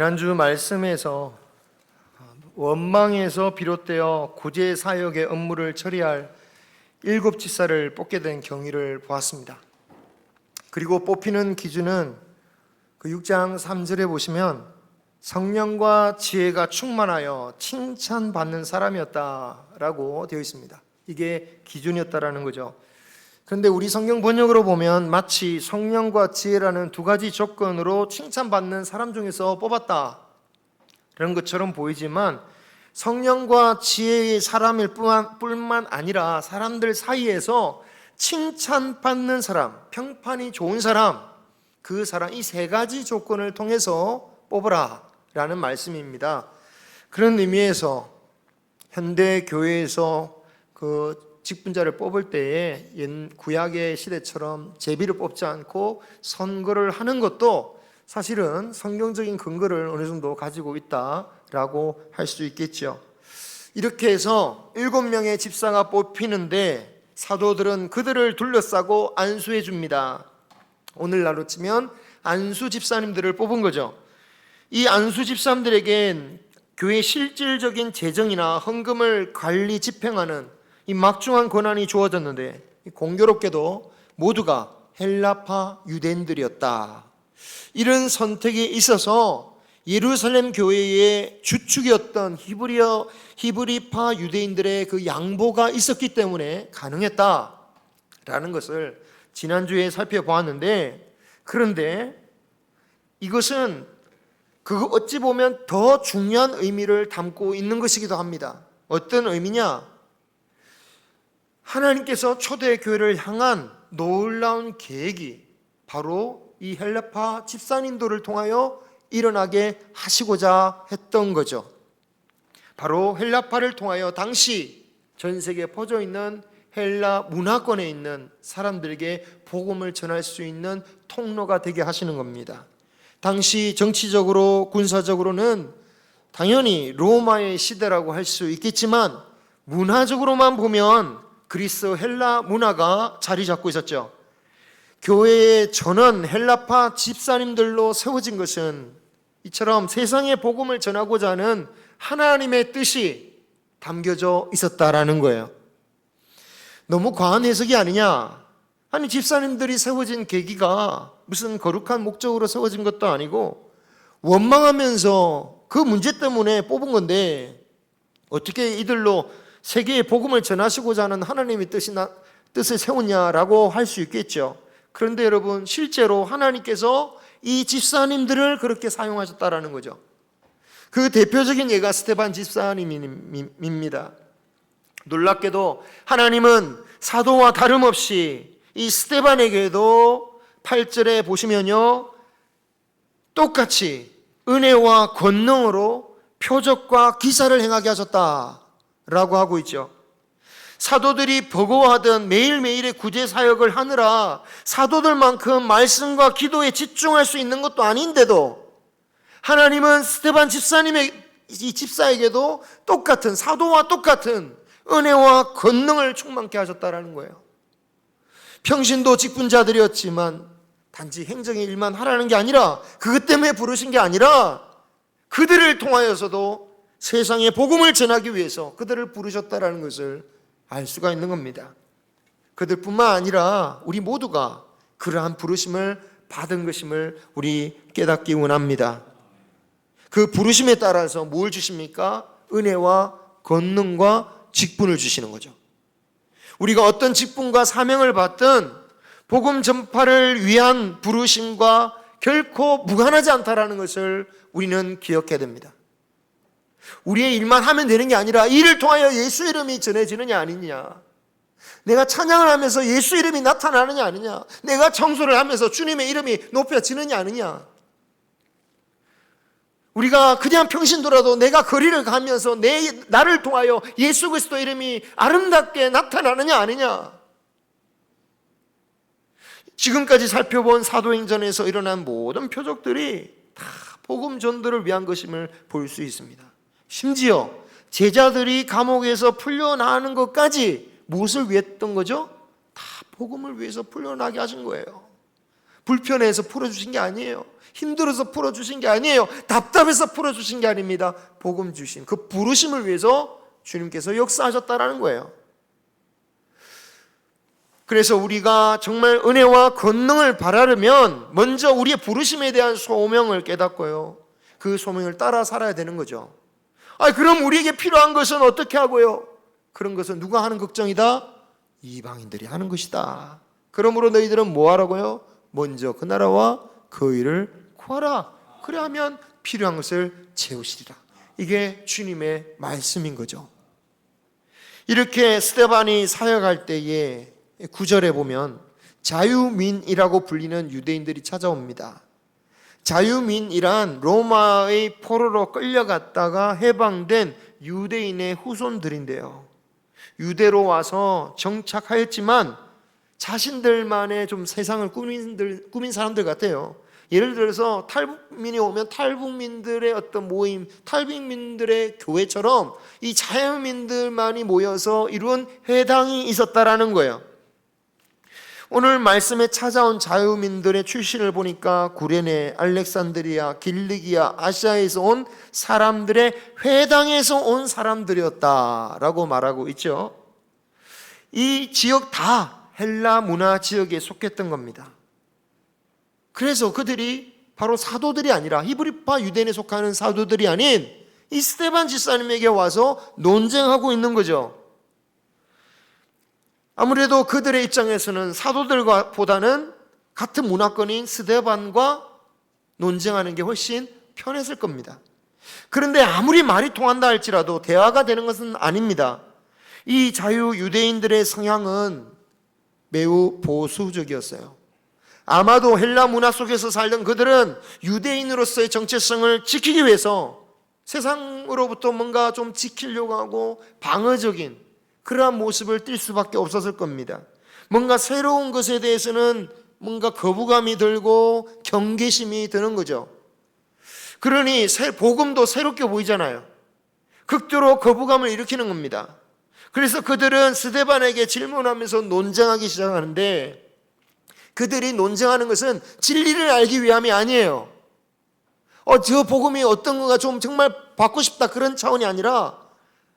지난주 말씀에서 원망에서 비롯되어 구제 사역의 업무를 처리할 7지사를 뽑게 된 경위를 보았습니다. 그리고 뽑히는 기준은 그 6장 3절에 보시면 성령과 지혜가 충만하여 칭찬받는 사람이었다라고 되어 있습니다. 이게 기준이었다라는 거죠. 그런데 우리 성경 번역으로 보면 마치 성령과 지혜라는 두 가지 조건으로 칭찬받는 사람 중에서 뽑았다 그런 것처럼 보이지만, 성령과 지혜의 사람일 뿐만 아니라 사람들 사이에서 칭찬받는 사람, 평판이 좋은 사람, 그 사람, 이 세 가지 조건을 통해서 뽑으라 라는 말씀입니다. 그런 의미에서 현대 교회에서 그 직분자를 뽑을 때에 구약의 시대처럼 제비를 뽑지 않고 선거를 하는 것도 사실은 성경적인 근거를 어느 정도 가지고 있다라고 할 수 있겠죠. 이렇게 해서 7명의 집사가 뽑히는데 사도들은 그들을 둘러싸고 안수해 줍니다. 오늘날로 치면 안수 집사님들을 뽑은 거죠. 이 안수 집사님들에겐 교회 실질적인 재정이나 헌금을 관리 집행하는 이 막중한 권한이 주어졌는데, 공교롭게도 모두가 헬라파 유대인들이었다. 이런 선택에 있어서 예루살렘 교회의 주축이었던 히브리파 유대인들의 그 양보가 있었기 때문에 가능했다라는 것을 지난주에 살펴보았는데, 그런데 이것은 그거 어찌 보면 더 중요한 의미를 담고 있는 것이기도 합니다. 어떤 의미냐? 하나님께서 초대교회를 향한 놀라운 계획이 바로 이 헬라파 집사님들을 통하여 일어나게 하시고자 했던 거죠. 바로 헬라파를 통하여 당시 전 세계에 퍼져 있는 헬라 문화권에 있는 사람들에게 복음을 전할 수 있는 통로가 되게 하시는 겁니다. 당시 정치적으로 군사적으로는 당연히 로마의 시대라고 할 수 있겠지만, 문화적으로만 보면 그리스 헬라 문화가 자리 잡고 있었죠. 교회의 전원 헬라파 집사님들로 세워진 것은 이처럼 세상에 복음을 전하고자 하는 하나님의 뜻이 담겨져 있었다라는 거예요. 너무 과한 해석이 아니냐? 아니, 집사님들이 세워진 계기가 무슨 거룩한 목적으로 세워진 것도 아니고 원망하면서 그 문제 때문에 뽑은 건데 어떻게 이들로 세계에 복음을 전하시고자 하는 하나님의 뜻을 세웠냐라고 할 수 있겠죠. 그런데 여러분, 실제로 하나님께서 이 집사님들을 그렇게 사용하셨다라는 거죠. 그 대표적인 예가 스데반 집사님입니다. 놀랍게도 하나님은 사도와 다름없이 이 스데반에게도 8절에 보시면요, 똑같이 은혜와 권능으로 표적과 기사를 행하게 하셨다라고 하고 있죠. 사도들이 버거워하던 매일매일의 구제 사역을 하느라 사도들만큼 말씀과 기도에 집중할 수 있는 것도 아닌데도 하나님은 스데반 이 집사에게도 똑같은, 사도와 똑같은 은혜와 권능을 충만케 하셨다라는 거예요. 평신도 직분자들이었지만 단지 행정의 일만 하라는 게 아니라, 그것 때문에 부르신 게 아니라 그들을 통하여서도 세상에 복음을 전하기 위해서 그들을 부르셨다라는 것을 알 수가 있는 겁니다. 그들뿐만 아니라 우리 모두가 그러한 부르심을 받은 것임을 우리 깨닫기 원합니다. 그 부르심에 따라서 뭘 주십니까? 은혜와 권능과 직분을 주시는 거죠. 우리가 어떤 직분과 사명을 받든 복음 전파를 위한 부르심과 결코 무관하지 않다라는 것을 우리는 기억해야 됩니다. 우리의 일만 하면 되는 게 아니라 이를 통하여 예수 이름이 전해지느냐 아니냐, 내가 찬양을 하면서 예수 이름이 나타나느냐 아니냐, 내가 청소를 하면서 주님의 이름이 높여지느냐 아니냐, 우리가 그냥 평신도라도 내가 거리를 가면서 나를 통하여 예수 그리스도 이름이 아름답게 나타나느냐 아니냐. 지금까지 살펴본 사도행전에서 일어난 모든 표적들이 다 복음 전도를 위한 것임을 볼 수 있습니다. 심지어 제자들이 감옥에서 풀려나는 것까지 무엇을 위했던 거죠? 다 복음을 위해서 풀려나게 하신 거예요. 불편해서 풀어주신 게 아니에요. 힘들어서 풀어주신 게 아니에요. 답답해서 풀어주신 게 아닙니다. 복음 주신 그 부르심을 위해서 주님께서 역사하셨다라는 거예요. 그래서 우리가 정말 은혜와 권능을 바라려면 먼저 우리의 부르심에 대한 소명을 깨닫고요, 그 소명을 따라 살아야 되는 거죠. 그럼 우리에게 필요한 것은 어떻게 하고요? 그런 것은 누가 하는 걱정이다? 이방인들이 하는 것이다. 그러므로 너희들은 뭐 하라고요? 먼저 그 나라와 그 의를 구하라. 그래야 하면 필요한 것을 채우시리라. 이게 주님의 말씀인 거죠. 이렇게 스데반이 사역할 때에 9절에 보면 자유민이라고 불리는 유대인들이 찾아옵니다. 자유민이란 로마의 포로로 끌려갔다가 해방된 유대인의 후손들인데요, 유대로 와서 정착하였지만 자신들만의 좀 세상을 꾸민 사람들 같아요. 예를 들어서 탈북민이 오면 탈북민들의 어떤 모임, 탈북민들의 교회처럼 이 자유민들만이 모여서 이룬 회당이 있었다라는 거예요. 오늘 말씀에 찾아온 자유민들의 출신을 보니까 구레네, 알렉산드리아, 길리기아, 아시아에서 온 사람들의 회당에서 온 사람들이었다라고 말하고 있죠. 이 지역 다 헬라 문화 지역에 속했던 겁니다. 그래서 그들이 바로 사도들이 아니라, 히브리파 유대인에 속하는 사도들이 아닌 이 스데반 집사님에게 와서 논쟁하고 있는 거죠. 아무래도 그들의 입장에서는 사도들과 보다는 같은 문화권인 스데반과 논쟁하는 게 훨씬 편했을 겁니다. 그런데 아무리 말이 통한다 할지라도 대화가 되는 것은 아닙니다. 이 자유 유대인들의 성향은 매우 보수적이었어요. 아마도 헬라 문화 속에서 살던 그들은 유대인으로서의 정체성을 지키기 위해서 세상으로부터 뭔가 좀 지키려고 하고 방어적인 그러한 모습을 띌 수밖에 없었을 겁니다. 뭔가 새로운 것에 대해서는 뭔가 거부감이 들고 경계심이 드는 거죠. 그러니 복음도 새롭게 보이잖아요. 극도로 거부감을 일으키는 겁니다. 그래서 그들은 스데반에게 질문하면서 논쟁하기 시작하는데, 그들이 논쟁하는 것은 진리를 알기 위함이 아니에요. 저 복음이 어떤 거가 좀 정말 받고 싶다 그런 차원이 아니라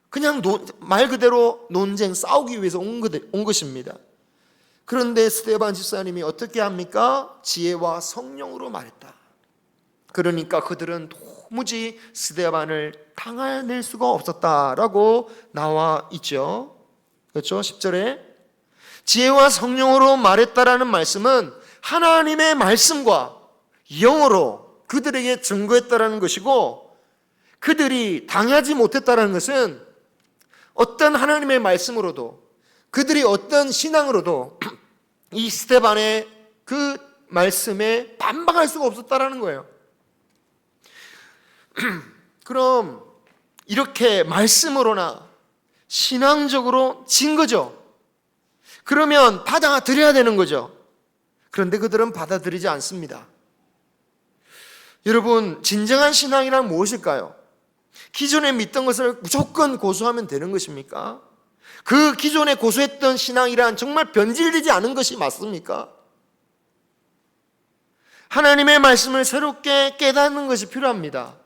그냥 말 그대로 논쟁, 싸우기 위해서 온 것입니다. 그런데 스데반 집사님이 어떻게 합니까? 지혜와 성령으로 말했다. 그러니까 그들은 도무지 스데반을 당해낼 수가 없었다라고 나와 있죠. 그렇죠? 10절에 지혜와 성령으로 말했다라는 말씀은 하나님의 말씀과 영으로 그들에게 증거했다라는 것이고, 그들이 당하지 못했다라는 것은 어떤 하나님의 말씀으로도, 그들이 어떤 신앙으로도 이 스데반의 그 말씀에 반박할 수가 없었다라는 거예요. 그럼 이렇게 말씀으로나 신앙적으로 진 거죠. 그러면 받아들여야 되는 거죠. 그런데 그들은 받아들이지 않습니다. 여러분, 진정한 신앙이란 무엇일까요? 기존에 믿던 것을 무조건 고수하면 되는 것입니까? 그 기존에 고수했던 신앙이란 정말 변질되지 않은 것이 맞습니까? 하나님의 말씀을 새롭게 깨닫는 것이 필요합니다.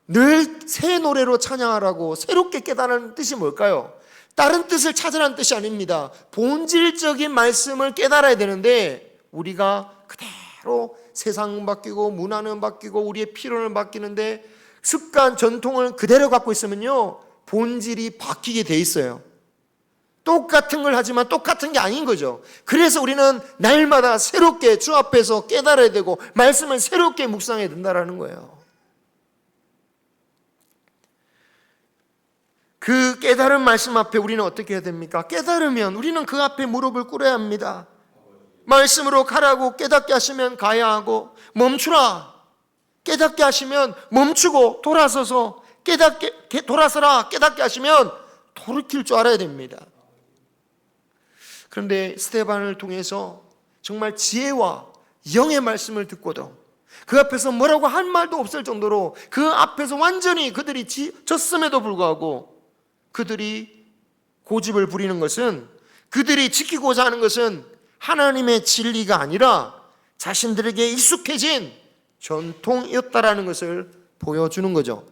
늘 새 노래로 찬양하라고 새롭게 깨달은 뜻이 뭘까요? 다른 뜻을 찾으라는 뜻이 아닙니다. 본질적인 말씀을 깨달아야 되는데 우리가 그대로 세상은 바뀌고 문화는 바뀌고 우리의 필요는 바뀌는데 습관, 전통을 그대로 갖고 있으면요, 본질이 바뀌게 돼 있어요. 똑같은 걸 하지만 똑같은 게 아닌 거죠. 그래서 우리는 날마다 새롭게 주 앞에서 깨달아야 되고 말씀을 새롭게 묵상해야 된다는 거예요. 그 깨달은 말씀 앞에 우리는 어떻게 해야 됩니까? 깨달으면 우리는 그 앞에 무릎을 꿇어야 합니다. 말씀으로 가라고 깨닫게 하시면 가야 하고, 멈추라 깨닫게 하시면 멈추고, 돌아서서 돌아서라 깨닫게 하시면 돌이킬 줄 알아야 됩니다. 그런데 스데반을 통해서 정말 지혜와 영의 말씀을 듣고도 그 앞에서 뭐라고 한 말도 없을 정도로 그 앞에서 완전히 그들이 졌음에도 불구하고 그들이 고집을 부리는 것은, 그들이 지키고자 하는 것은 하나님의 진리가 아니라 자신들에게 익숙해진 전통이었다라는 것을 보여주는 거죠.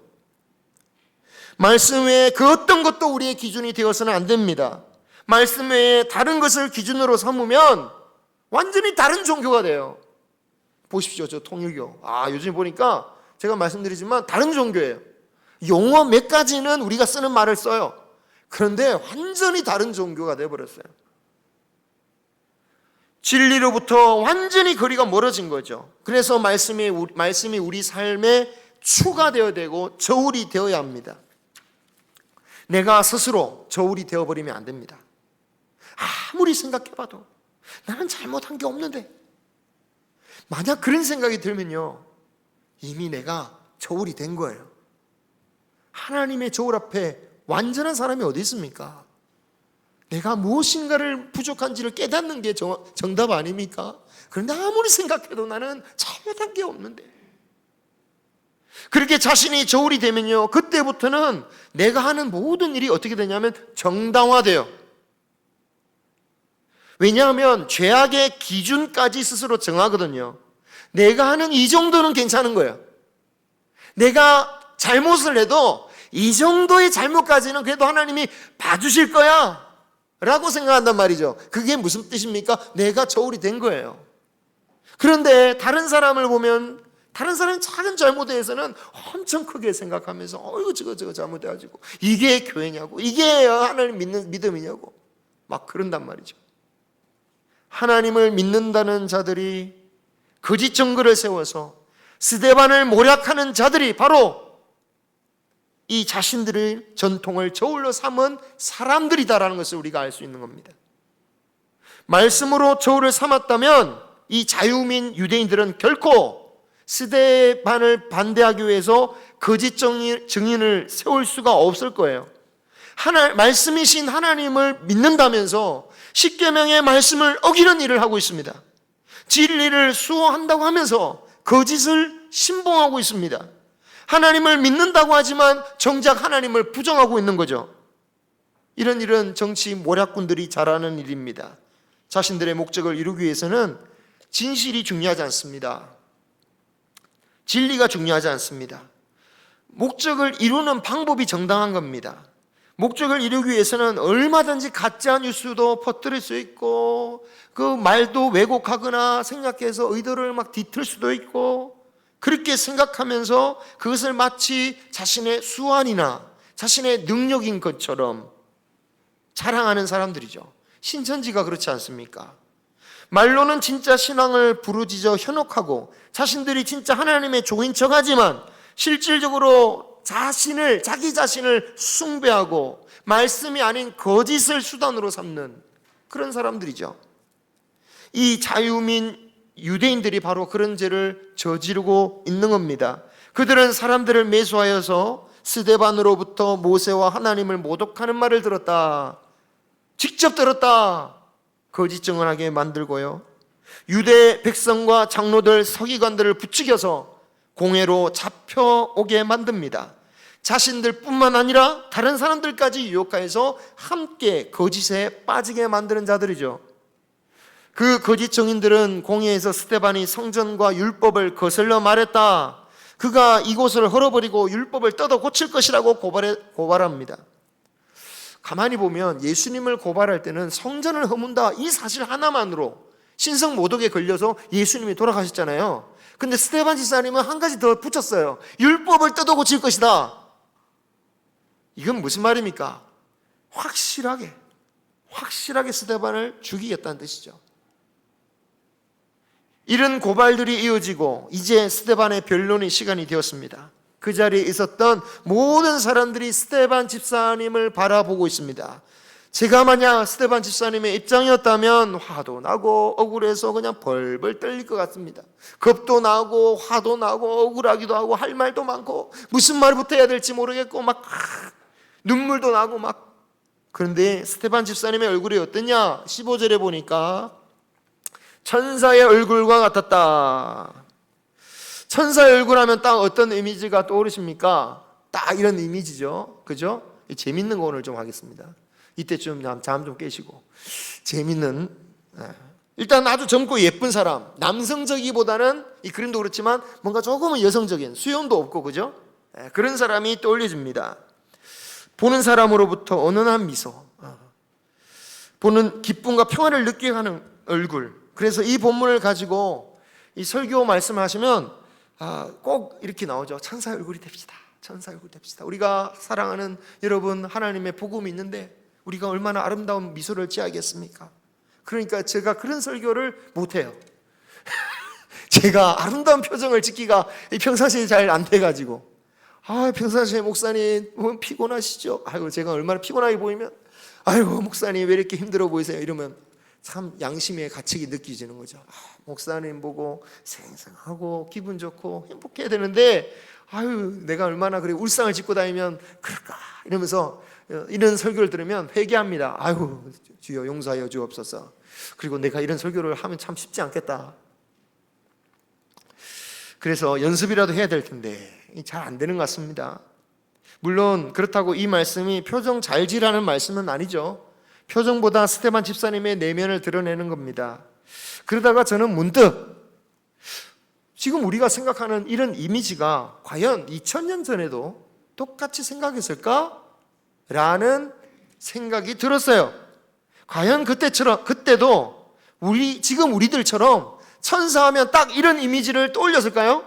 말씀 외에 그 어떤 것도 우리의 기준이 되어서는 안 됩니다. 말씀 외에 다른 것을 기준으로 삼으면 완전히 다른 종교가 돼요. 보십시오, 저 통일교. 요즘 보니까 제가 말씀드리지만 다른 종교예요. 용어 몇 가지는 우리가 쓰는 말을 써요. 그런데 완전히 다른 종교가 되어버렸어요. 진리로부터 완전히 거리가 멀어진 거죠. 그래서 말씀이 우리 삶에 추가 되어야 되고 저울이 되어야 합니다. 내가 스스로 저울이 되어버리면 안 됩니다. 아무리 생각해봐도 나는 잘못한 게 없는데, 만약 그런 생각이 들면요, 이미 내가 저울이 된 거예요. 하나님의 저울 앞에 완전한 사람이 어디 있습니까? 내가 무엇인가를 부족한지를 깨닫는 게 정답 아닙니까? 그런데 아무리 생각해도 나는 잘못한 게 없는데, 그렇게 자신이 저울이 되면요, 그때부터는 내가 하는 모든 일이 어떻게 되냐면 정당화돼요. 왜냐하면 죄악의 기준까지 스스로 정하거든요. 내가 하는 이 정도는 괜찮은 거예요. 내가 잘못을 해도 이 정도의 잘못까지는 그래도 하나님이 봐주실 거야 라고 생각한단 말이죠. 그게 무슨 뜻입니까? 내가 저울이 된 거예요. 그런데 다른 사람을 보면 다른 사람의 작은 잘못에 대해서는 엄청 크게 생각하면서 저거 잘못해가지고 이게 교회냐고, 이게 하나님 믿는 믿음이냐고 막 그런단 말이죠. 하나님을 믿는다는 자들이 거짓 증거를 세워서 스데반을 모략하는 자들이 바로 이 자신들의 전통을 저울로 삼은 사람들이다라는 것을 우리가 알 수 있는 겁니다. 말씀으로 저울을 삼았다면 이 자유민 유대인들은 결코 스데반을 반대하기 위해서 거짓 증인을 세울 수가 없을 거예요. 말씀이신 하나님을 믿는다면서 십계명의 말씀을 어기는 일을 하고 있습니다. 진리를 수호한다고 하면서 거짓을 신봉하고 있습니다. 하나님을 믿는다고 하지만 정작 하나님을 부정하고 있는 거죠. 이런 일은 정치 모략꾼들이 잘하는 일입니다. 자신들의 목적을 이루기 위해서는 진실이 중요하지 않습니다. 진리가 중요하지 않습니다. 목적을 이루는 방법이 정당한 겁니다. 목적을 이루기 위해서는 얼마든지 가짜 뉴스도 퍼뜨릴 수 있고, 그 말도 왜곡하거나 생각해서 의도를 막 뒤틀 수도 있고, 그렇게 생각하면서 그것을 마치 자신의 수완이나 자신의 능력인 것처럼 자랑하는 사람들이죠. 신천지가 그렇지 않습니까? 말로는 진짜 신앙을 부르짖어 현혹하고 자신들이 진짜 하나님의 종인 척하지만 실질적으로 자기 자신을 숭배하고 말씀이 아닌 거짓을 수단으로 삼는 그런 사람들이죠. 이 자유민 유대인들이 바로 그런 죄를 저지르고 있는 겁니다. 그들은 사람들을 매수하여서 스데반으로부터 모세와 하나님을 모독하는 말을 들었다, 직접 들었다, 거짓 증언하게 만들고요, 유대 백성과 장로들, 서기관들을 부추겨서 공회로 잡혀오게 만듭니다. 자신들뿐만 아니라 다른 사람들까지 유혹하여서 함께 거짓에 빠지게 만드는 자들이죠. 그 거짓 증인들은 공회에서 스데반이 성전과 율법을 거슬러 말했다, 그가 이곳을 헐어버리고 율법을 뜯어 고칠 것이라고 고발합니다. 가만히 보면 예수님을 고발할 때는 성전을 허문다 이 사실 하나만으로 신성 모독에 걸려서 예수님이 돌아가셨잖아요. 근데 스데반 집사님은 한 가지 더 붙였어요. 율법을 뜯어 고칠 것이다. 이건 무슨 말입니까? 확실하게 스데반을 죽이겠다는 뜻이죠. 이런 고발들이 이어지고 이제 스데반의 변론의 시간이 되었습니다. 그 자리에 있었던 모든 사람들이 스데반 집사님을 바라보고 있습니다. 제가 만약 스데반 집사님의 입장이었다면 화도 나고 억울해서 그냥 벌벌 떨릴 것 같습니다. 겁도 나고 화도 나고 억울하기도 하고 할 말도 많고 무슨 말부터 해야 될지 모르겠고 막 눈물도 나고 막. 그런데 스데반 집사님의 얼굴이 어떠냐? 15절에 보니까 천사의 얼굴과 같았다. 천사의 얼굴 하면 딱 어떤 이미지가 떠오르십니까? 딱 이런 이미지죠. 그죠? 재밌는 거 오늘 좀 하겠습니다. 이때쯤 잠 좀 깨시고 재밌는 일단 아주 젊고 예쁜 사람, 남성적이보다는 이 그림도 그렇지만 뭔가 조금은 여성적인, 수염도 없고 그죠? 그런 사람이 떠올려집니다. 보는 사람으로부터 언언한 미소, 보는 기쁨과 평화를 느끼게 하는 얼굴. 그래서 이 본문을 가지고 이 설교 말씀하시면 꼭 이렇게 나오죠. 천사의 얼굴이 됩시다. 천사의 얼굴이 됩시다. 우리가 사랑하는 여러분, 하나님의 복음이 있는데 우리가 얼마나 아름다운 미소를 지어야겠습니까? 그러니까 제가 그런 설교를 못해요. 제가 아름다운 표정을 짓기가 평상시에 잘 안 돼가지고, 평상시에 목사님 피곤하시죠? 아이고, 제가 얼마나 피곤하게 보이면, 아이고 목사님 왜 이렇게 힘들어 보이세요? 이러면 참 양심의 가책이 느껴지는 거죠. 목사님 보고 생생하고 기분 좋고 행복해야 되는데, 내가 얼마나 그래 울상을 짓고 다니면 그럴까? 이러면서 이런 설교를 들으면 회개합니다. 주여 용서하여 주옵소서. 그리고 내가 이런 설교를 하면 참 쉽지 않겠다. 그래서 연습이라도 해야 될 텐데 잘 안 되는 것 같습니다. 물론 그렇다고 이 말씀이 표정 잘 지라는 말씀은 아니죠. 표정보다 스테반 집사님의 내면을 드러내는 겁니다. 그러다가 저는 문득 지금 우리가 생각하는 이런 이미지가 과연 2000년 전에도 똑같이 생각했을까? 라는 생각이 들었어요. 과연 그때도 지금 우리들처럼 천사하면 딱 이런 이미지를 떠올렸을까요?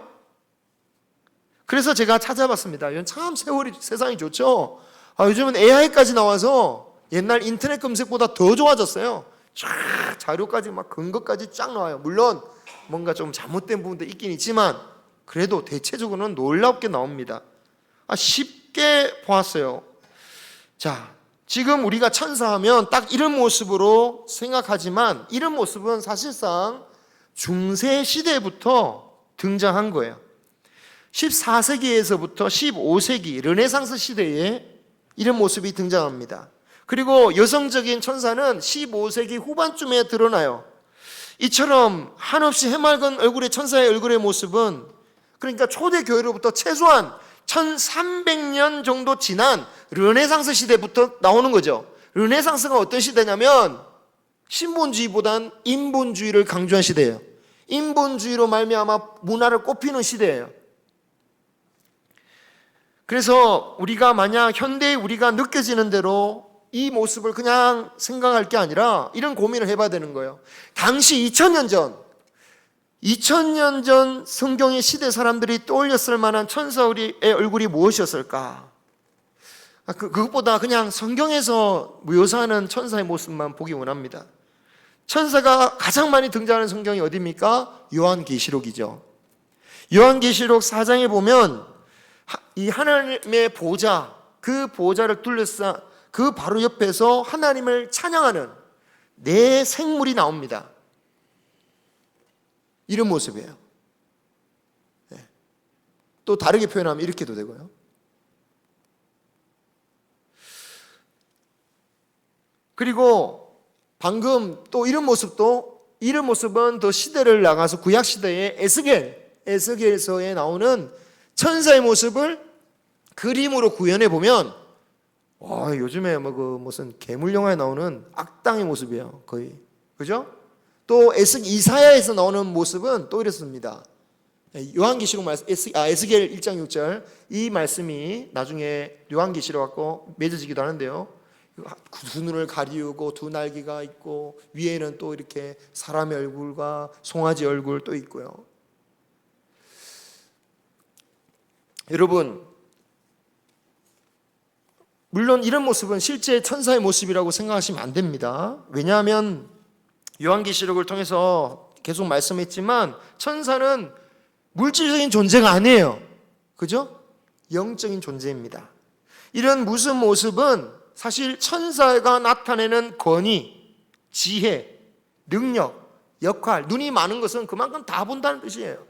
그래서 제가 찾아봤습니다. 참 세상이 좋죠. 요즘은 AI까지 나와서 옛날 인터넷 검색보다 더 좋아졌어요. 쫙 자료까지 막 근거까지 쫙 나와요. 물론 뭔가 좀 잘못된 부분도 있긴 있지만 그래도 대체적으로는 놀랍게 나옵니다. 쉽게 보았어요. 자, 지금 우리가 천사하면 딱 이런 모습으로 생각하지만 이런 모습은 사실상 중세 시대부터 등장한 거예요. 14세기에서부터 15세기 르네상스 시대에 이런 모습이 등장합니다. 그리고 여성적인 천사는 15세기 후반쯤에 드러나요. 이처럼 한없이 해맑은 얼굴의 천사의 얼굴의 모습은 그러니까 초대교회로부터 최소한 1300년 정도 지난 르네상스 시대부터 나오는 거죠. 르네상스가 어떤 시대냐면 신본주의보단 인본주의를 강조한 시대예요. 인본주의로 말미암아 문화를 꽃피는 시대예요. 그래서 우리가 만약 현대에 우리가 느껴지는 대로 이 모습을 그냥 생각할 게 아니라 이런 고민을 해봐야 되는 거예요. 당시 2000년 전 성경의 시대 사람들이 떠올렸을 만한 천사의 얼굴이 무엇이었을까? 그것보다 그냥 성경에서 묘사하는 천사의 모습만 보기 원합니다. 천사가 가장 많이 등장하는 성경이 어디입니까? 요한계시록이죠. 요한계시록 4장에 보면 이 하나님의 보좌, 그 보좌를 둘러싼 그 바로 옆에서 하나님을 찬양하는 네 생물이 나옵니다. 이런 모습이에요. 또 다르게 표현하면 이렇게도 되고요. 그리고 방금 또 이런 모습은 더 시대를 나가서 구약 시대의 에스겔서에 나오는 천사의 모습을 그림으로 구현해 보면 요즘에 무슨 괴물 영화에 나오는 악당의 모습이에요. 거의. 그죠? 또 이사야에서 나오는 모습은 또 이렇습니다. 요한계시록 에스겔 1장 6절 이 말씀이 나중에 요한계시록 갖고 맺어지기도 하는데요. 두 눈을 가리우고 두 날개가 있고 위에는 또 이렇게 사람의 얼굴과 송아지 얼굴 또 있고요. 여러분, 물론 이런 모습은 실제 천사의 모습이라고 생각하시면 안 됩니다. 왜냐하면 요한계시록을 통해서 계속 말씀했지만 천사는 물질적인 존재가 아니에요. 그죠? 영적인 존재입니다. 이런 무슨 모습은 사실 천사가 나타내는 권위, 지혜, 능력, 역할, 눈이 많은 것은 그만큼 다 본다는 뜻이에요.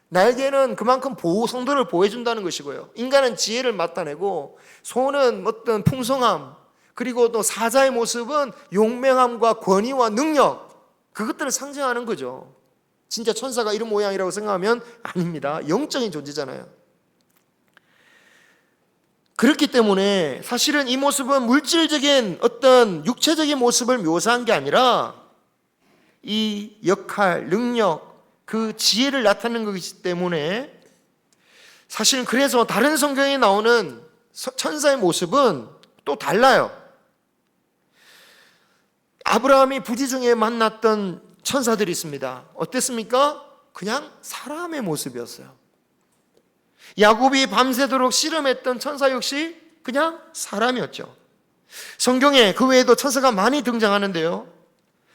날개는 그만큼 성도를 보호해준다는 것이고요. 인간은 지혜를 나타내고 소는 어떤 풍성함, 그리고 또 사자의 모습은 용맹함과 권위와 능력, 그것들을 상징하는 거죠. 진짜 천사가 이런 모양이라고 생각하면 아닙니다. 영적인 존재잖아요. 그렇기 때문에 사실은 이 모습은 물질적인 어떤 육체적인 모습을 묘사한 게 아니라 이 역할, 능력, 그 지혜를 나타내는 것이기 때문에 사실 그래서 다른 성경에 나오는 천사의 모습은 또 달라요. 아브라함이 부지 중에 만났던 천사들이 있습니다. 어땠습니까? 그냥 사람의 모습이었어요. 야곱이 밤새도록 씨름했던 천사 역시 그냥 사람이었죠. 성경에 그 외에도 천사가 많이 등장하는데요.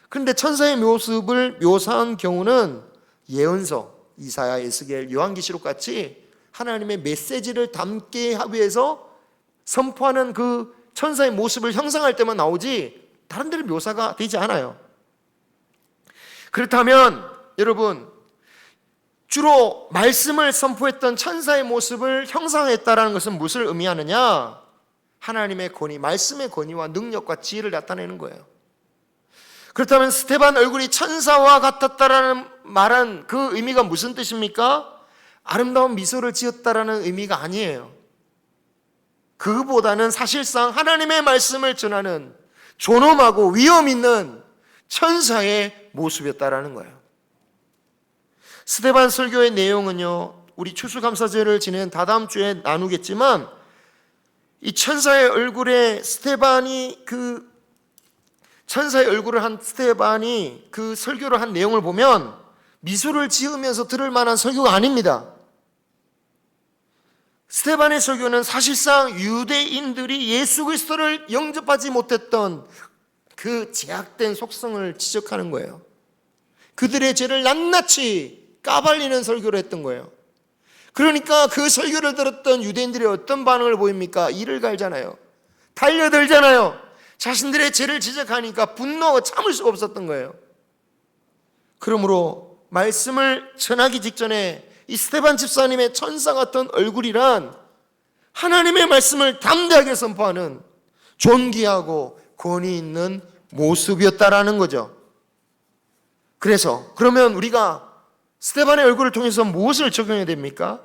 그런데 천사의 모습을 묘사한 경우는 예언서, 이사야, 에스겔, 요한계시록 같이 하나님의 메시지를 담게 하기 위해서 선포하는 그 천사의 모습을 형상할 때만 나오지 다른 데는 묘사가 되지 않아요. 그렇다면 여러분, 주로 말씀을 선포했던 천사의 모습을 형상했다는 것은 무엇을 의미하느냐? 하나님의 권위, 말씀의 권위와 능력과 지혜를 나타내는 거예요. 그렇다면 스데반 얼굴이 천사와 같았다라는 말한 그 의미가 무슨 뜻입니까? 아름다운 미소를 지었다라는 의미가 아니에요. 그보다는 사실상 하나님의 말씀을 전하는 존엄하고 위엄 있는 천사의 모습이었다라는 거예요. 스데반 설교의 내용은요, 우리 추수감사절을 지낸 다다음 주에 나누겠지만, 이 천사의 얼굴에 천사의 얼굴을 한 스데반이 그 설교를 한 내용을 보면 미소를 지으면서 들을 만한 설교가 아닙니다. 스데반의 설교는 사실상 유대인들이 예수 그리스도를 영접하지 못했던 그 제약된 속성을 지적하는 거예요. 그들의 죄를 낱낱이 까발리는 설교를 했던 거예요. 그러니까 그 설교를 들었던 유대인들이 어떤 반응을 보입니까? 이를 갈잖아요. 달려들잖아요. 자신들의 죄를 지적하니까 분노가 참을 수가 없었던 거예요. 그러므로 말씀을 전하기 직전에 이 스데반 집사님의 천사 같은 얼굴이란 하나님의 말씀을 담대하게 선포하는 존귀하고 권위 있는 모습이었다라는 거죠. 그래서 그러면 우리가 스데반의 얼굴을 통해서 무엇을 적용해야 됩니까?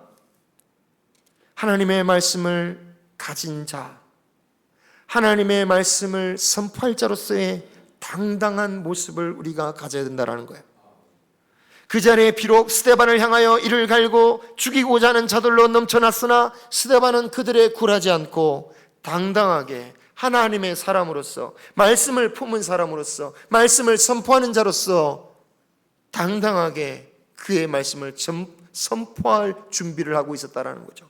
하나님의 말씀을 가진 자, 하나님의 말씀을 선포할 자로서의 당당한 모습을 우리가 가져야 된다는 거예요. 그 자리에 비록 스데반을 향하여 이를 갈고 죽이고자 하는 자들로 넘쳐났으나 스데반은 그들에 굴하지 않고 당당하게 하나님의 사람으로서, 말씀을 품은 사람으로서, 말씀을 선포하는 자로서 당당하게 그의 말씀을 선포할 준비를 하고 있었다는 거죠.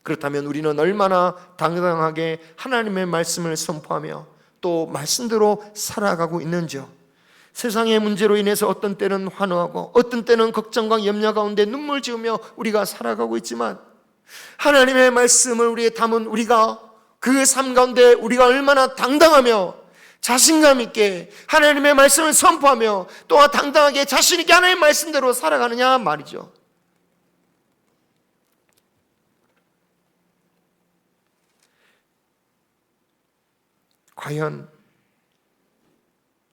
그렇다면 우리는 얼마나 당당하게 하나님의 말씀을 선포하며 또 말씀대로 살아가고 있는지요. 세상의 문제로 인해서 어떤 때는 환호하고 어떤 때는 걱정과 염려 가운데 눈물 지으며 우리가 살아가고 있지만, 하나님의 말씀을 우리에 담은 우리가 그 삶 가운데 우리가 얼마나 당당하며 자신감 있게 하나님의 말씀을 선포하며 또한 당당하게 자신 있게 하나님의 말씀대로 살아가느냐 말이죠. 과연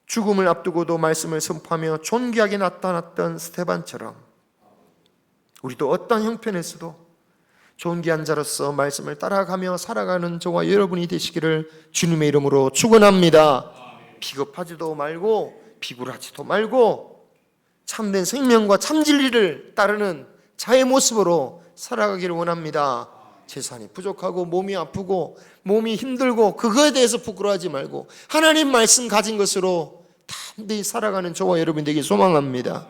죽음을 앞두고도 말씀을 선포하며 존귀하게 나타났던 스데반처럼 우리도 어떤 형편에서도 존귀한 자로서 말씀을 따라가며 살아가는 저와 여러분이 되시기를 주님의 이름으로 축원합니다. 비겁하지도 말고 비굴하지도 말고 참된 생명과 참 진리를 따르는 자의 모습으로 살아가기를 원합니다. 재산이 부족하고 몸이 아프고 몸이 힘들고 그거에 대해서 부끄러워하지 말고 하나님 말씀 가진 것으로 담대히 살아가는 저와 여러분 되기 소망합니다.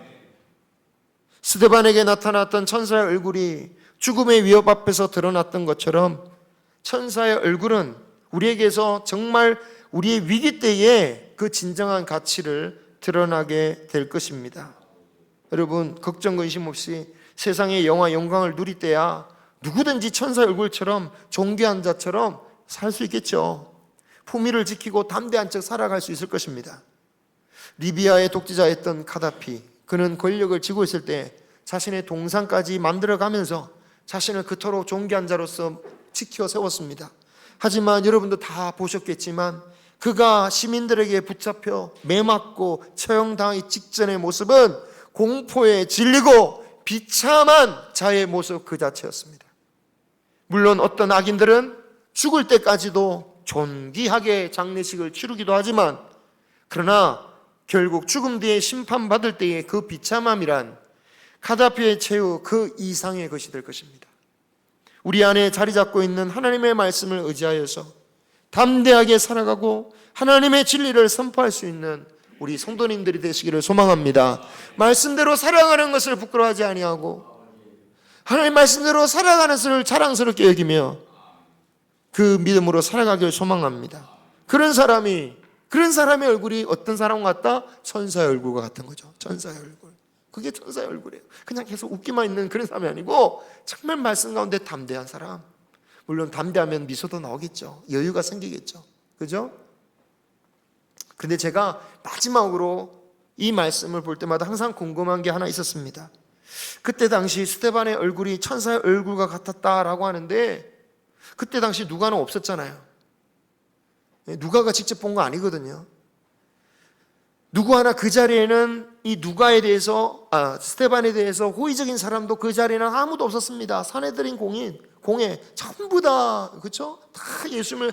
스데반에게 나타났던 천사의 얼굴이 죽음의 위협 앞에서 드러났던 것처럼 천사의 얼굴은 우리에게서 정말 우리의 위기 때에 그 진정한 가치를 드러나게 될 것입니다. 여러분, 걱정 근심 없이 세상의 영화 영광을 누릴 때야 누구든지 천사의 얼굴처럼 존귀한 자처럼 살 수 있겠죠. 품위를 지키고 담대한 척 살아갈 수 있을 것입니다. 리비아의 독재자였던 카다피, 그는 권력을 쥐고 있을 때 자신의 동상까지 만들어가면서 자신을 그토록 존귀한 자로서 지켜 세웠습니다. 하지만 여러분도 다 보셨겠지만 그가 시민들에게 붙잡혀 매맞고 처형당하기 직전의 모습은 공포에 질리고 비참한 자의 모습 그 자체였습니다. 물론 어떤 악인들은 죽을 때까지도 존귀하게 장례식을 치르기도 하지만, 그러나 결국 죽음 뒤에 심판받을 때의 그 비참함이란 가다피의 최후 그 이상의 것이 될 것입니다. 우리 안에 자리 잡고 있는 하나님의 말씀을 의지하여서 담대하게 살아가고 하나님의 진리를 선포할 수 있는 우리 성도님들이 되시기를 소망합니다. 말씀대로 살아가는 것을 부끄러워하지 아니하고 하나님 말씀대로 살아가는 것을 자랑스럽게 여기며 그 믿음으로 살아가기를 소망합니다. 그런 사람의 얼굴이 어떤 사람 같다? 천사의 얼굴과 같은 거죠. 천사의 얼굴. 그게 천사의 얼굴이에요. 그냥 계속 웃기만 있는 그런 사람이 아니고 정말 말씀 가운데 담대한 사람. 물론 담대하면 미소도 나오겠죠. 여유가 생기겠죠. 그죠? 근데 제가 마지막으로 이 말씀을 볼 때마다 항상 궁금한 게 하나 있었습니다. 그때 당시 스데반의 얼굴이 천사의 얼굴과 같았다라고 하는데 그때 당시 누가는 없었잖아요. 누가가 직접 본 거 아니거든요. 누구 하나 그 자리에는 이 누가에 대해서 스데반에 대해서 호의적인 사람도 그 자리에는 아무도 없었습니다. 사내들인 공회 전부 다 그렇죠? 다 예수님을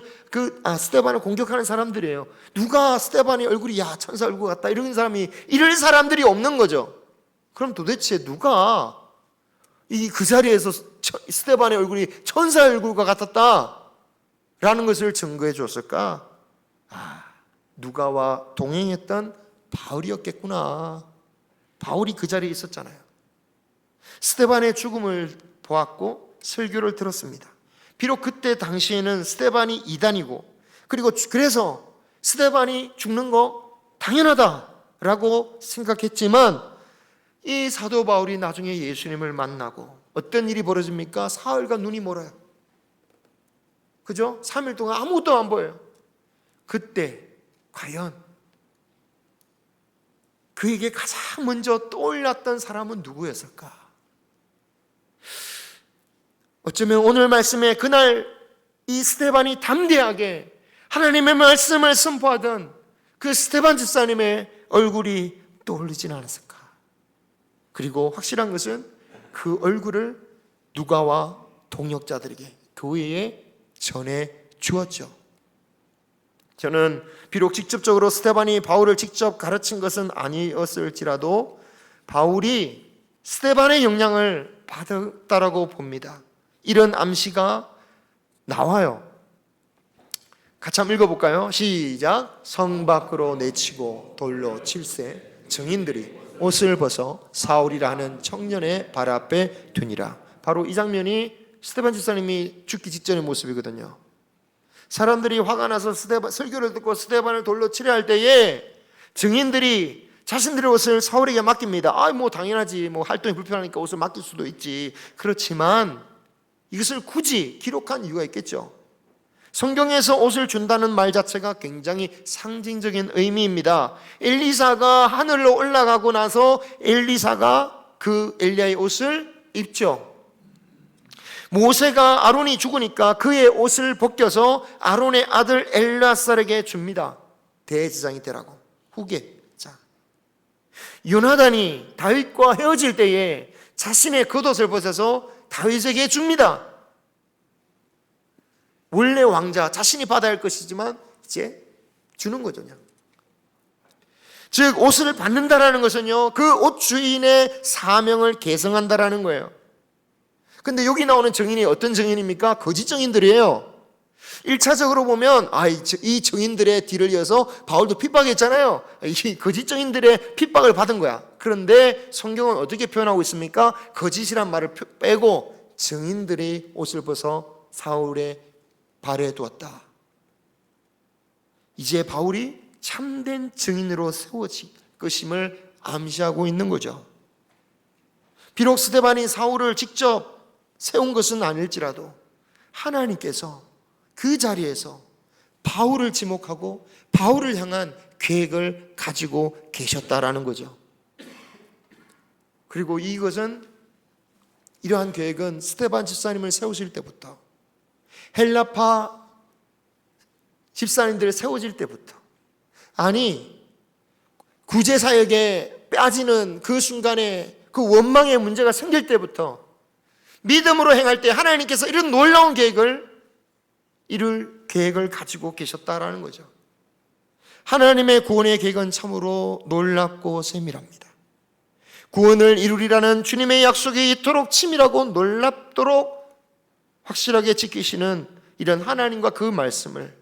스데반을 공격하는 사람들이에요. 누가 스데반의 얼굴이 천사 얼굴 같다 이런 사람이 이럴 사람들이 없는 거죠. 그럼 도대체 누가 그 자리에서 스데반의 얼굴이 천사의 얼굴과 같았다라는 것을 증거해 줬을까? 누가와 동행했던 바울이었겠구나. 바울이 그 자리에 있었잖아요. 스데반의 죽음을 보았고 설교를 들었습니다. 비록 그때 당시에는 스데반이 이단이고 그래서 스데반이 죽는 거 당연하다라고 생각했지만 이 사도 바울이 나중에 예수님을 만나고 어떤 일이 벌어집니까? 사흘간 눈이 멀어요. 그죠? 3일 동안 아무것도 안 보여요. 그때 과연 그에게 가장 먼저 떠올랐던 사람은 누구였을까? 어쩌면 오늘 말씀에 그날 이 스데반이 담대하게 하나님의 말씀을 선포하던 그 스데반 집사님의 얼굴이 떠올리진 않았을까? 그리고 확실한 것은 그 얼굴을 누가와 동역자들에게 교회에 전해 주었죠. 저는 비록 직접적으로 스데반이 바울을 직접 가르친 것은 아니었을지라도 바울이 스데반의 영향을 받았다라고 봅니다. 이런 암시가 나와요. 같이 한번 읽어볼까요? 시작. 성 밖으로 내치고 돌로 칠세 증인들이 옷을 벗어 사울이라는 청년의 발 앞에 두니라. 바로 이 장면이 스데반 집사님이 죽기 직전의 모습이거든요. 사람들이 화가 나서 설교를 듣고 스데반을 돌로 치려 할 때에 증인들이 자신들의 옷을 사울에게 맡깁니다. 당연하지. 활동이 불편하니까 옷을 맡길 수도 있지. 그렇지만 이것을 굳이 기록한 이유가 있겠죠. 성경에서 옷을 준다는 말 자체가 굉장히 상징적인 의미입니다. 엘리사가 하늘로 올라가고 나서 엘리사가 그 엘리야의 옷을 입죠. 모세가 아론이 죽으니까 그의 옷을 벗겨서 아론의 아들 엘라살에게 줍니다. 대제사장이 되라고. 후계. 자, 요나단이 다윗과 헤어질 때에 자신의 겉옷을 벗어서 다윗에게 줍니다. 원래 왕자 자신이 받아야 할 것이지만 이제 주는 거죠. 그냥. 즉 옷을 받는다라는 것은요, 그 옷 주인의 사명을 계승한다라는 거예요. 근데 여기 나오는 증인이 어떤 증인입니까? 거짓 증인들이에요. 1차적으로 보면 이 증인들의 뒤를 이어서 바울도 핍박했잖아요. 이 거짓 증인들의 핍박을 받은 거야. 그런데 성경은 어떻게 표현하고 있습니까? 거짓이란 말을 빼고 증인들이 옷을 벗어 사울의 발에 두었다. 이제 바울이 참된 증인으로 세워질 것임을 암시하고 있는 거죠. 비록 스데반이 사울을 직접 세운 것은 아닐지라도 하나님께서 그 자리에서 바울을 지목하고 바울을 향한 계획을 가지고 계셨다라는 거죠. 그리고 이러한 계획은 스데반 집사님을 세우실 때부터 헬라파 집사님들을 세워질 때부터 구제사역에 빠지는 그 순간에 그 원망의 문제가 생길 때부터 믿음으로 행할 때 하나님께서 이런 놀라운 계획을 가지고 계셨다라는 거죠. 하나님의 구원의 계획은 참으로 놀랍고 세밀합니다. 구원을 이루리라는 주님의 약속이 이토록 치밀하고 놀랍도록 확실하게 지키시는 이런 하나님과 그 말씀을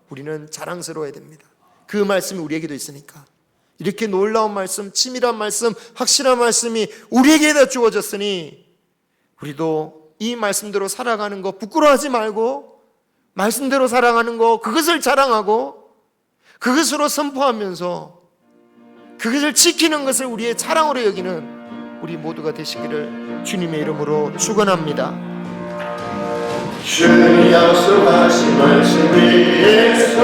우리는 자랑스러워야 됩니다. 그 말씀이 우리에게도 있으니까. 이렇게 놀라운 말씀, 치밀한 말씀, 확실한 말씀이 우리에게도 주어졌으니 우리도 이 말씀대로 살아가는 거 부끄러워하지 말고, 말씀대로 살아가는 거 그것을 자랑하고 그것으로 선포하면서 그것을 지키는 것을 우리의 자랑으로 여기는 우리 모두가 되시기를 주님의 이름으로 축원합니다. 주님 약속하신 말씀 위에서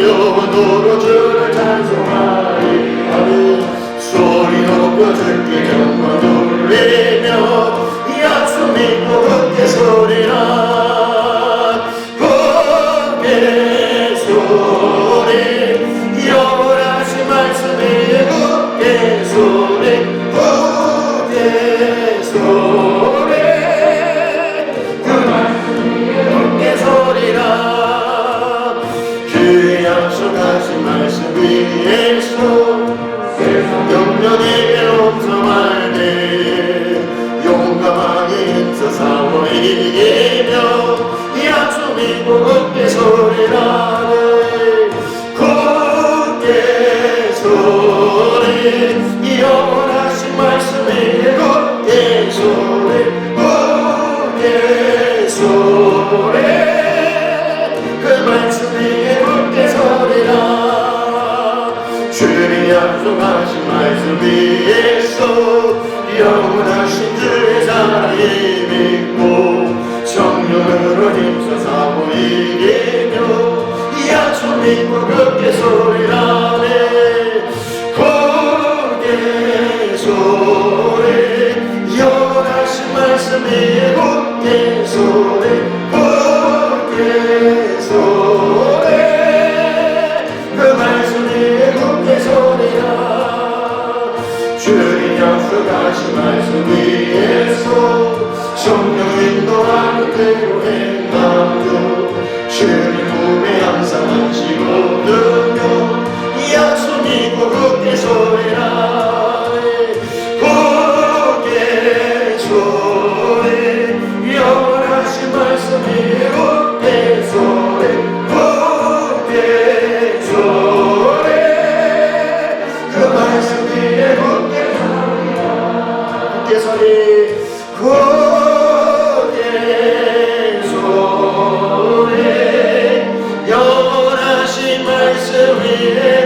영원토록 주를 찬송하리. 소리 높여 주께 정말 돌리며 약속 믿고 굳게 소리라. 굳게 소리 영원하신 말씀 위에 굳게 소리. 굳게 소리 그 말씀 소리라. 그 약속하신 말씀 위에서 영년에게 용서할 때 용감하게 힘써 싸워 이기며 약속 믿고 굳게 소리라. 굳게 소리 영원하신 말씀 위에 굳게 소리. 굳게 소리 그 말씀 위에 굳게 서리라. 주님 약속하신 말씀 위에서 영원하신 주의 사랑이 믿고 성령으로 힘써 싸워 이기며 약속 믿고 굳게 소리라. 굳게 소리 영원하신 말씀 위에 굳게 소리. 굳게 소리 그 말씀 위에 굳게 소리라. 주님 약속하신 말씀 위에서 성령 인도하는 대로 행함도 주님 몸에 항상 앉히고 등며 약속 믿고 굳게 소리라. 굳게 소리 영원하신 말씀 위에 굳게 소리. 굳게 소리 그 말씀 위에 굳게 소리라. 굳게 소리. 굳게 소리 영원하신 말씀 위에